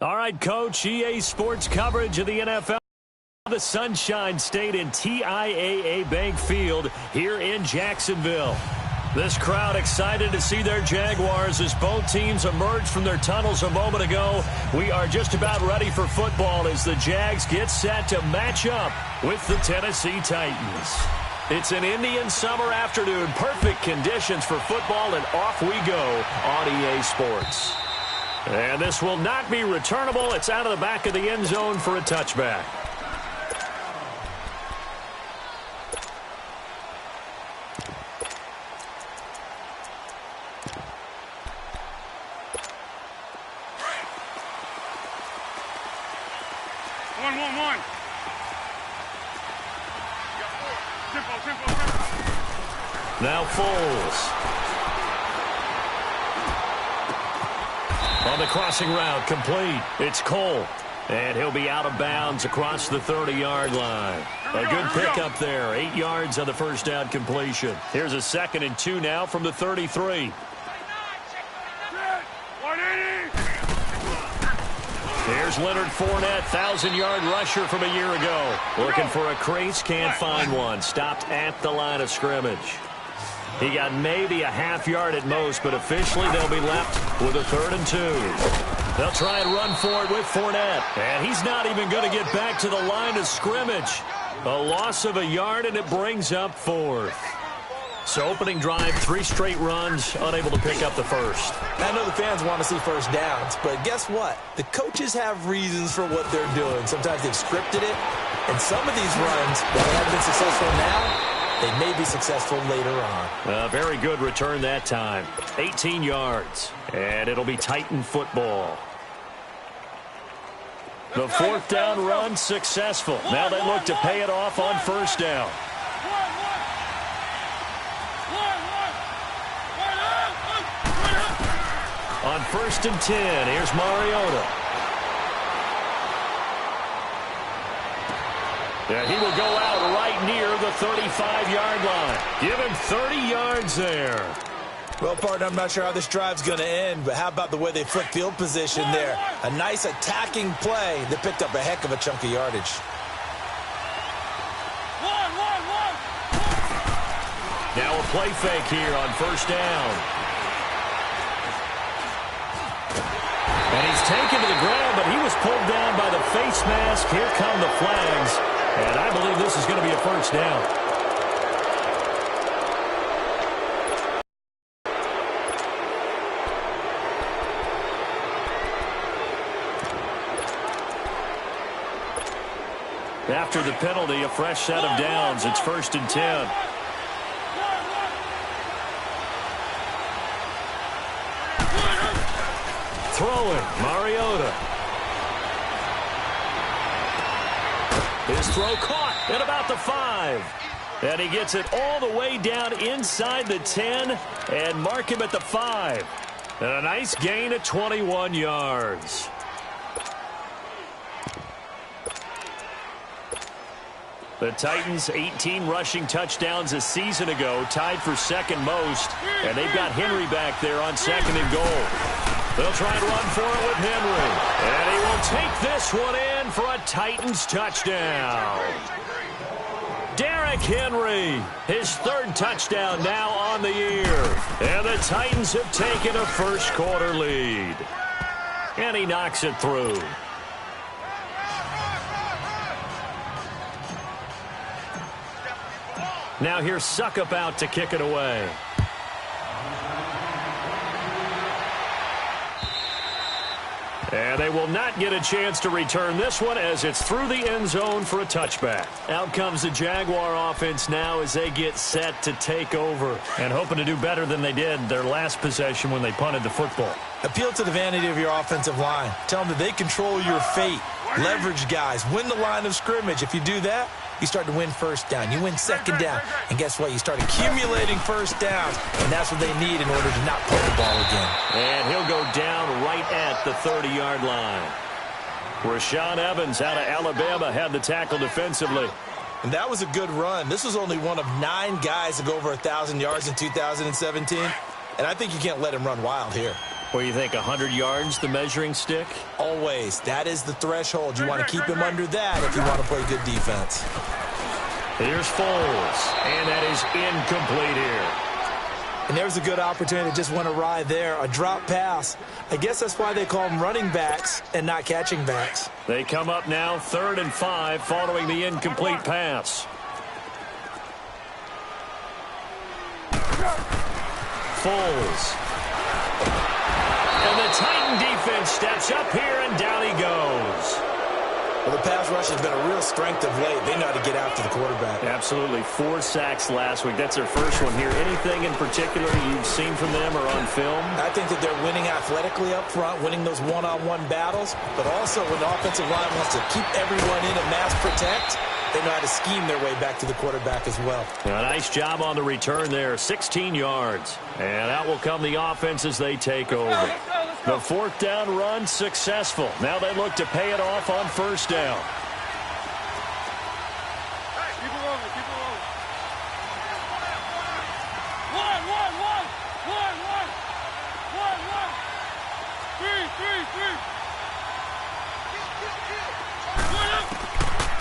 All right, Coach, EA Sports coverage of the NFL. The Sunshine State in TIAA Bank Field here in Jacksonville. This crowd excited to see their Jaguars as both teams emerged from their tunnels a moment ago. We are just about ready for football as the Jags get set to match up with the Tennessee Titans. It's an Indian summer afternoon, perfect conditions for football, and off we go on EA Sports. And this will not be returnable. It's out of the back of the end zone for a touchback. One. Tempo. Now Foles. On the crossing route, complete. It's Cole. And he'll be out of bounds across the 30-yard line. A good pickup there. 8 yards on the first down completion. Here's a 2nd and 2 now from the 33. Here's Leonard Fournette, 1,000-yard rusher from a year ago. Looking for a crease, can't find one. Stopped at the line of scrimmage. He got maybe a half yard at most, but officially they'll be left with a 3rd and 2. They'll try and run for it with Fournette. And he's not even going to get back to the line of scrimmage. A loss of a yard, and it brings up 4th. So opening drive, 3 straight runs, unable to pick up the first. I know the fans want to see first downs, but guess what? The coaches have reasons for what they're doing. Sometimes they've scripted it, and some of these runs, while they haven't been successful now, they may be successful later on. A very good return that time. 18 yards, and it'll be Titan football. The 4th down run successful. Now they look to pay it off on first down. On 1st and 10, here's Mariota. Yeah, he will go out right near the 35-yard line. Give him 30 yards there. Well, partner, I'm not sure how this drive's going to end, but how about the way they flip field position there? A nice attacking play that picked up a heck of a chunk of yardage. Now a play fake here on first down. And he's taken to the ground, but he was pulled down by the face mask. Here come the flags. And I believe this is going to be a first down. After the penalty, a fresh set of downs. It's 1st and 10. Throwing, Mariota. His throw caught at about the 5. And he gets it all the way down inside the 10 and mark him at the 5. And a nice gain at 21 yards. The Titans, 18 rushing touchdowns a season ago, tied for 2nd most. And they've got Henry back there on 2nd and goal. They'll try and run for it with Henry. And he will take this one in for a Titans touchdown. Derrick Henry, his 3rd touchdown now on the year. And the Titans have taken a first-quarter lead. And he knocks it through. Now here's Suckup out to kick it away. And they will not get a chance to return this one as it's through the end zone for a touchback. Out comes the Jaguar offense now as they get set to take over and hoping to do better than they did their last possession when they punted the football. Appeal to the vanity of your offensive line. Tell them that they control your fate. Leverage guys. Win the line of scrimmage. If you do that, you start to win first down. You win second down. And guess what? You start accumulating first downs. And that's what they need in order to not punt the ball again. And he'll go down right at the 30-yard line. Rashaan Evans out of Alabama had the tackle defensively. And that was a good run. This was only one of 9 guys to go over 1,000 yards in 2017. And I think you can't let him run wild here. Well, you think 100 yards, the measuring stick? Always. That is the threshold. You want to keep him under that if you want to play good defense. Here's Foles, and that is incomplete here. And there's a good opportunity to just want to ride there. A drop pass. I guess that's why they call them running backs and not catching backs. They come up now 3rd and 5 following the incomplete pass. Foles. And the Titan defense steps up here, and down he goes. Well, the pass rush has been a real strength of late. They know how to get after the quarterback. Absolutely. 4 sacks last week. That's their first one here. Anything in particular you've seen from them or on film? I think that they're winning athletically up front, winning those one-on-one battles, but also when the offensive line wants to keep everyone in and mass protect, they know how to scheme their way back to the quarterback as well. A nice job on the return there, 16 yards. And out will come the offense as they take over. The 4th down run successful. Now they look to pay it off on 1st down. Hey, keep it rolling, keep it rolling. One. Three.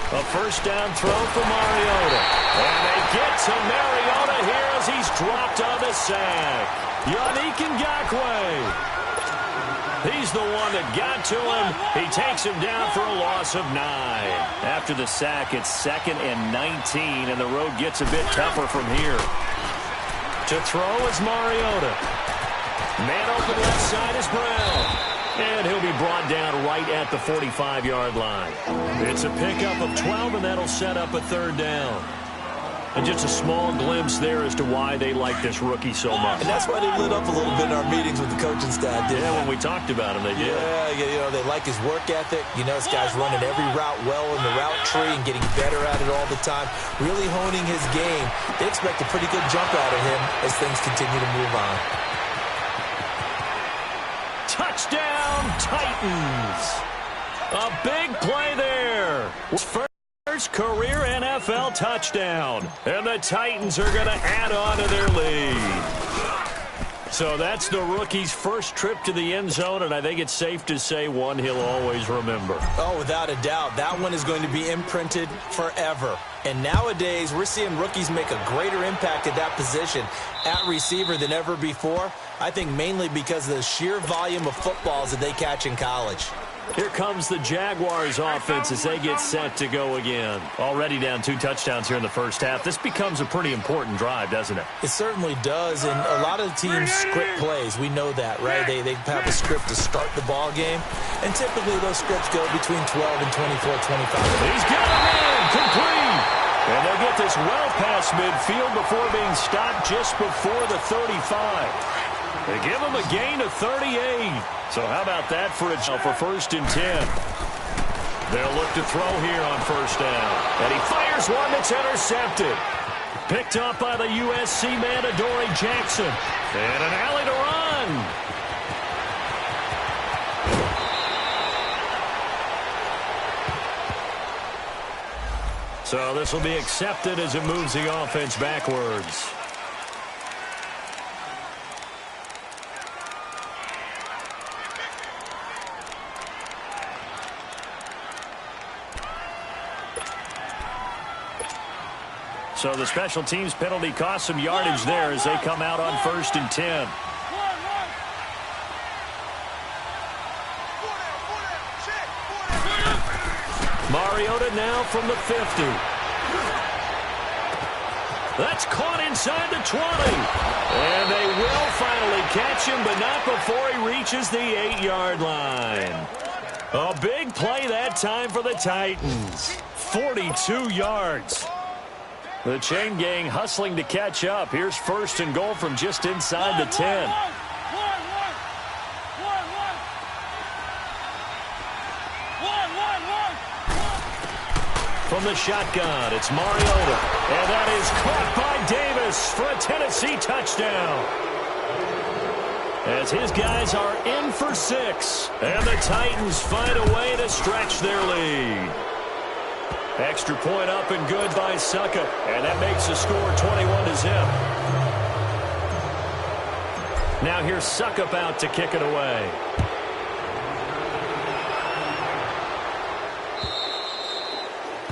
A 1st down throw for Mariota. And they get to Mariota here as he's dropped on the sack. Yannick Ngakoue. He's the one that got to him. He takes him down for a loss of 9. After the sack, it's 2nd and 19, and the road gets a bit tougher from here. To throw is Mariota. Man open left side is Brown. And he'll be brought down right at the 45-yard line. It's a pickup of 12, and that'll set up a 3rd down. And just a small glimpse there as to why they like this rookie so much. And that's why they lit up a little bit in our meetings with the coaching staff, didn't Yeah, they? when we talked about him, they did. Yeah, you know, they like his work ethic. You know, this guy's running every route well in the route tree and getting better at it all the time, really honing his game. They expect a pretty good jump out of him as things continue to move on. Touchdown, Titans. A big play there. First career NFL touchdown. And the Titans are going to add on to their lead. So that's the rookie's first trip to the end zone, and I think it's safe to say one he'll always remember. Oh, without a doubt. That one is going to be imprinted forever. And nowadays, we're seeing rookies make a greater impact at that position at receiver than ever before. I think mainly because of the sheer volume of footballs that they catch in college. Here comes the Jaguars offense as they get set to go again. Already down 2 touchdowns here in the first half. This becomes a pretty important drive, doesn't it? It certainly does, and a lot of teams script plays. We know that, right? They have a script to start the ball game, and typically those scripts go between 12 and 24, 25. He's got a man, complete. And they'll get this well past midfield before being stopped just before the 35. They give him a gain of 38. So how about that for 1st and 10? They'll look to throw here on 1st down. And he fires one that's intercepted. Picked up by the USC man, Adoree Jackson. And an alley to run. So this will be accepted as it moves the offense backwards. So the special teams penalty cost some yardage there as they come out on 1st and 10. Mariota now from the 50. That's caught inside the 20. And they will finally catch him, but not before he reaches the 8-yard line. A big play that time for the Titans. 42 yards. The chain gang hustling to catch up. Here's 1st and goal from just inside the 10. From the shotgun, it's Mariota. And that is caught by Davis for a Tennessee touchdown. As his guys are in for 6. And the Titans find a way to stretch their lead. Extra point up and good by Succa. And that makes the score 21-0. Now here's Suckup out to kick it away.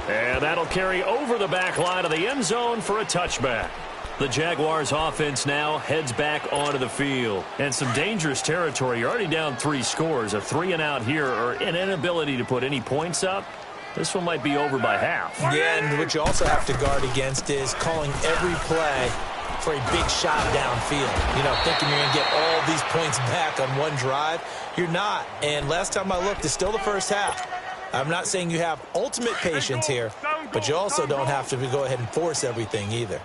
And that'll carry over the back line of the end zone for a touchback. The Jaguars offense now heads back onto the field. And some dangerous territory. You're already down 3 scores. A 3-and-out here or an inability to put any points up. This one might be over by half. Yeah, and what you also have to guard against is calling every play for a big shot downfield. You know, thinking you're going to get all these points back on one drive. You're not. And last time I looked, it's still the first half. I'm not saying you have ultimate patience here, but you also don't have to go ahead and force everything either.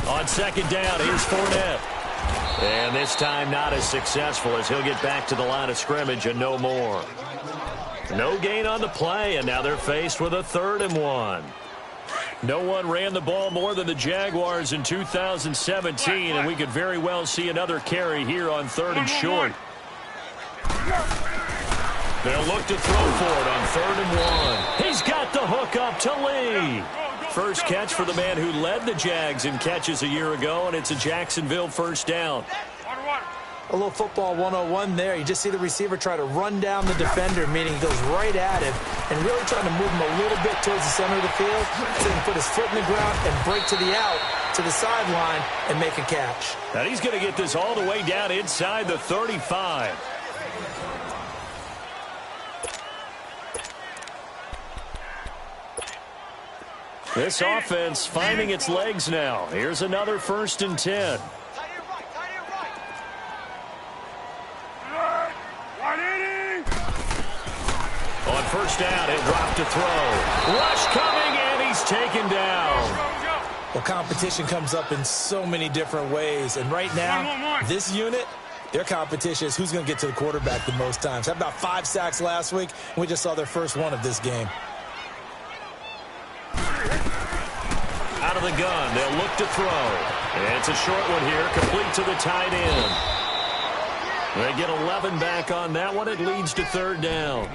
On second down, here's Fournette. And this time not as successful as he'll get back to the line of scrimmage and no more. No gain on the play, and now they're faced with a 3rd and 1. No one ran the ball more than the Jaguars in 2017, and we could very well see another carry here on 3rd and short. They'll look to throw for it on 3rd and 1. He's got the hook up to Lee. First catch for the man who led the Jags in catches a year ago, and it's a Jacksonville first down. A little football 101 there. You just see the receiver try to run down the defender, meaning he goes right at him and really trying to move him a little bit towards the center of the field so he can put his foot in the ground and break to the out, to the sideline, and make a catch. Now he's going to get this all the way down inside the 35. This offense finding its legs now. Here's another 1st and 10. On first down, he'll drop to throw. Rush coming, and he's taken down. Well, competition comes up in so many different ways, and right now, this unit, their competition is who's going to get to the quarterback the most times. Had about 5 sacks last week, and we just saw their first one of this game. Out of the gun, they'll look to throw. And it's a short one here, complete to the tight end. They get 11 back on that one. It leads to 3rd down.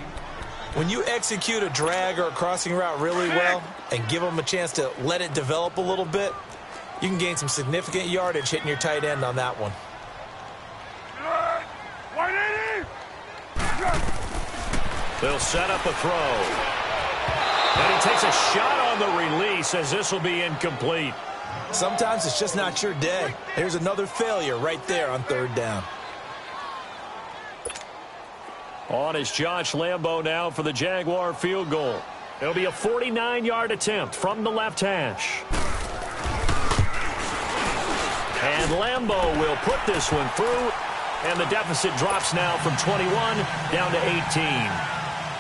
When you execute a drag or a crossing route really well and give them a chance to let it develop a little bit, you can gain some significant yardage hitting your tight end on that one. They'll set up a throw. And he takes a shot on the release as this will be incomplete. Sometimes it's just not your day. There's another failure right there on 3rd down. On is Josh Lambo now for the Jaguar field goal. It'll be a 49-yard attempt from the left hash. And Lambo will put this one through. And the deficit drops now from 21 down to 18.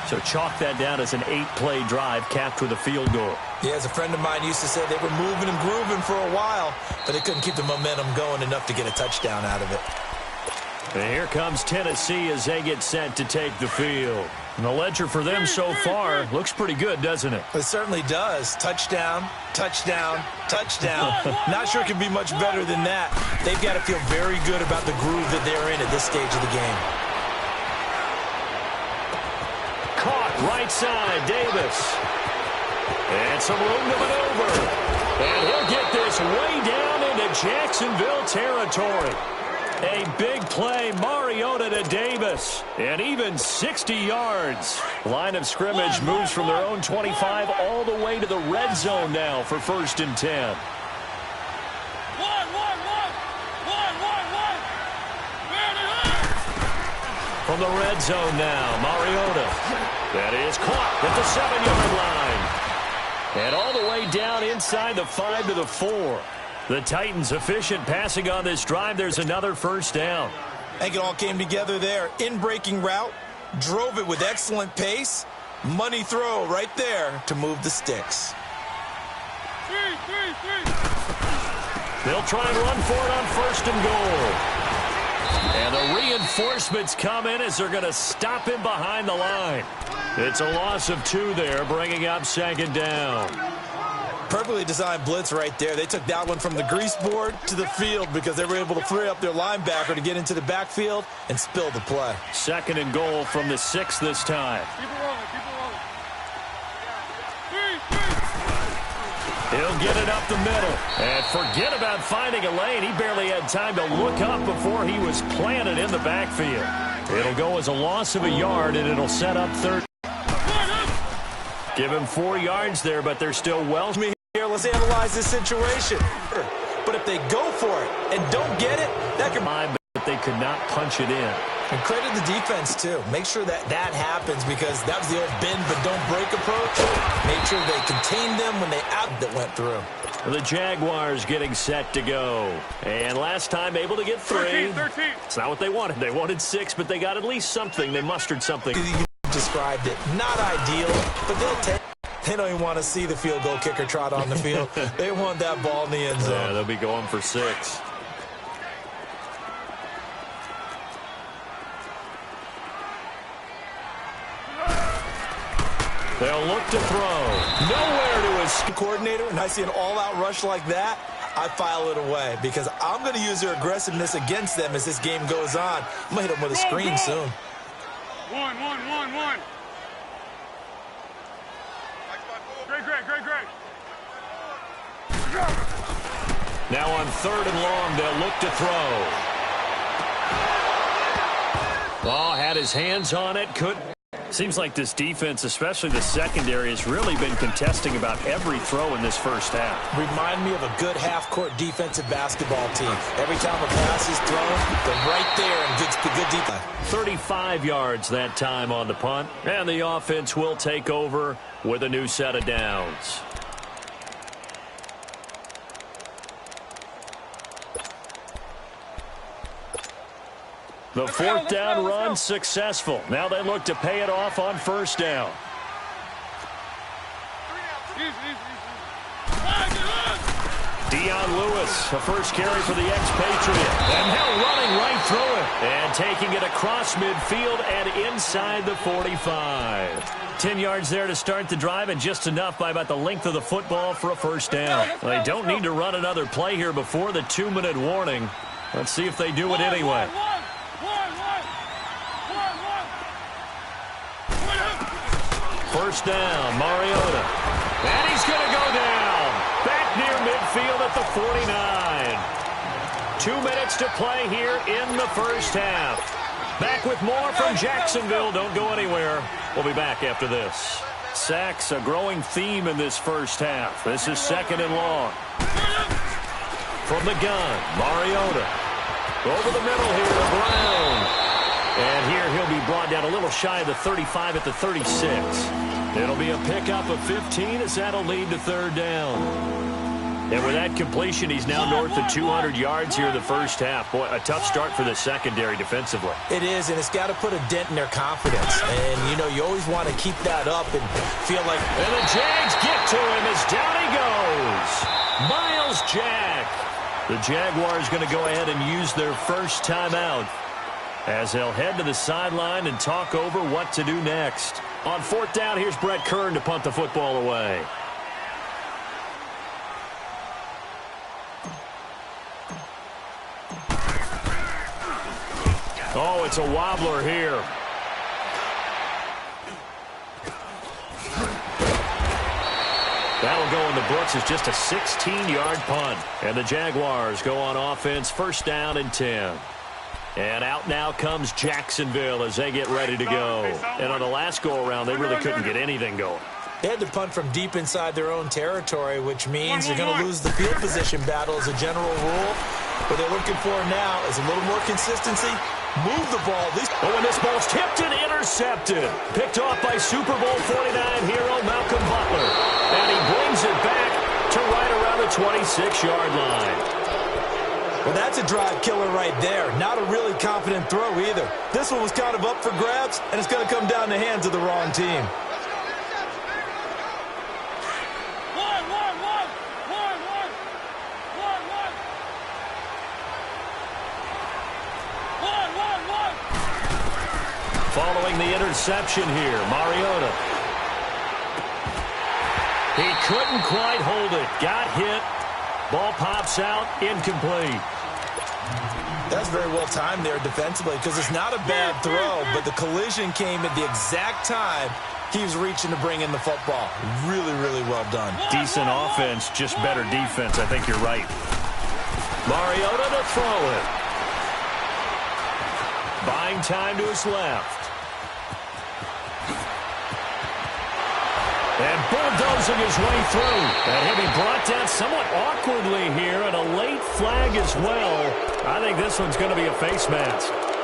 So chalk that down as an 8-play drive capped with a field goal. Yeah, as a friend of mine used to say, they were moving and grooving for a while, but they couldn't keep the momentum going enough to get a touchdown out of it. And here comes Tennessee as they get set to take the field. And the ledger for them so far looks pretty good, doesn't it? It certainly does. Touchdown, touchdown, touchdown. Not sure it can be much better than that. They've got to feel very good about the groove that they're in at this stage of the game. Caught right side, Davis. And some room to maneuver. And he'll get this way down into Jacksonville territory. A big play, Mariota to Davis. And even 60 yards. Line of scrimmage moves from their own 25 all the way to the red zone now for 1st and 10. From the red zone now, Mariota. That is caught at the 7-yard line. And all the way down inside the 5 to the 4. The Titans efficient passing on this drive. There's another 1st down. I think it all came together there. In-breaking route, drove it with excellent pace. Money throw right there to move the sticks. They'll try and run for it on 1st and goal. And the reinforcements come in as they're going to stop him behind the line. It's a loss of 2 there, bringing up 2nd down. Perfectly designed blitz right there. They took that one from the grease board to the field because they were able to free up their linebacker to get into the backfield and spill the play. 2nd and goal from the 6 this time. He'll get it up the middle. And forget about finding a lane. He barely had time to look up before he was planted in the backfield. It'll go as a loss of a yard, and it'll set up third. Give him 4 yards there, but they're still well. Here, let's analyze this situation. But if they go for it and don't get it, that could... But they could not punch it in. And credit the defense, too. Make sure that happens because that was the old bend but don't break approach. Make sure they contained them when they that went through. The Jaguars getting set to go. And last time able to get 3. 13. It's not what they wanted. They wanted 6, but they got at least something. They mustered something. You described it. Not ideal, but they'll take. They don't even want to see the field goal kicker trot on the field. They want that ball in the end zone. Yeah, they'll be going for 6. They'll look to throw. Nowhere to his coordinator, and I see an all-out rush like that, I file it away because I'm going to use their aggressiveness against them as this game goes on. I'm going to hit them with a screen soon. 1. Great. Now on 3rd and long, they'll look to throw. Oh, had his hands on it, couldn't. Seems like this defense, especially the secondary, has really been contesting about every throw in this first half. Remind me of a good half-court defensive basketball team. Every time a pass is thrown, they're right there and good defense. 35 yards that time on the punt, and the offense will take over with a new set of downs. The 4th down run successful. Now they look to pay it off on 1st down. Dion Lewis, the first carry for the expatriate. And now running right through it. And taking it across midfield and inside the 45. 10 yards there to start the drive, and just enough by about the length of the football for a 1st down. They don't need to run another play here before the 2-minute warning. Let's see if they do it anyway. First down, Mariota. And he's going to go down. Back near midfield at the 49. 2 minutes to play here in the first half. Back with more from Jacksonville. Don't go anywhere. We'll be back after this. Sacks, a growing theme in this first half. This is 2nd and long. From the gun, Mariota. Over the middle here, Brown. And here he'll be brought down a little shy of the 35 at the 36. It'll be a pickup of 15 as that'll lead to 3rd down. And with that completion, he's now north of 200 yards here in the first half. Boy, a tough start for the secondary defensively. It is, and it's got to put a dent in their confidence. And, you know, you always want to keep that up and feel like... And the Jags get to him as down he goes. Myles Jack. The Jaguars going to go ahead and use their first timeout as they'll head to the sideline and talk over what to do next. On 4th down, here's Brett Kern to punt the football away. Oh, it's a wobbler here. That'll go in the books as just a 16-yard punt. And the Jaguars go on offense, 1st down and 10. And out now comes Jacksonville as they get ready to go. And on the last go-around, they really couldn't get anything going. They had to punt from deep inside their own territory, which means they're going to lose the field position battle as a general rule. What they're looking for now is a little more consistency. Move the ball. Oh, and this ball's tipped and intercepted. Picked off by Super Bowl 49 hero Malcolm Butler. And he brings it back to right around the 26-yard line. Well, that's a drive killer right there. Not a really confident throw either. This one was kind of up for grabs, and it's going to come down the hands of the wrong team. Following the interception here, Mariota. He couldn't quite hold it. Got hit. Ball pops out, incomplete. That's very well timed there defensively because it's not a bad throw, but the collision came at the exact time Keeps reaching to bring in the football. Really, really well done. Decent offense, just better defense. I think you're right. Mariota to throw it. Buying time to his left. And bulldozing his way through. And he'll be brought down somewhat awkwardly here, and a late flag as well. I think this one's going to be a face mask.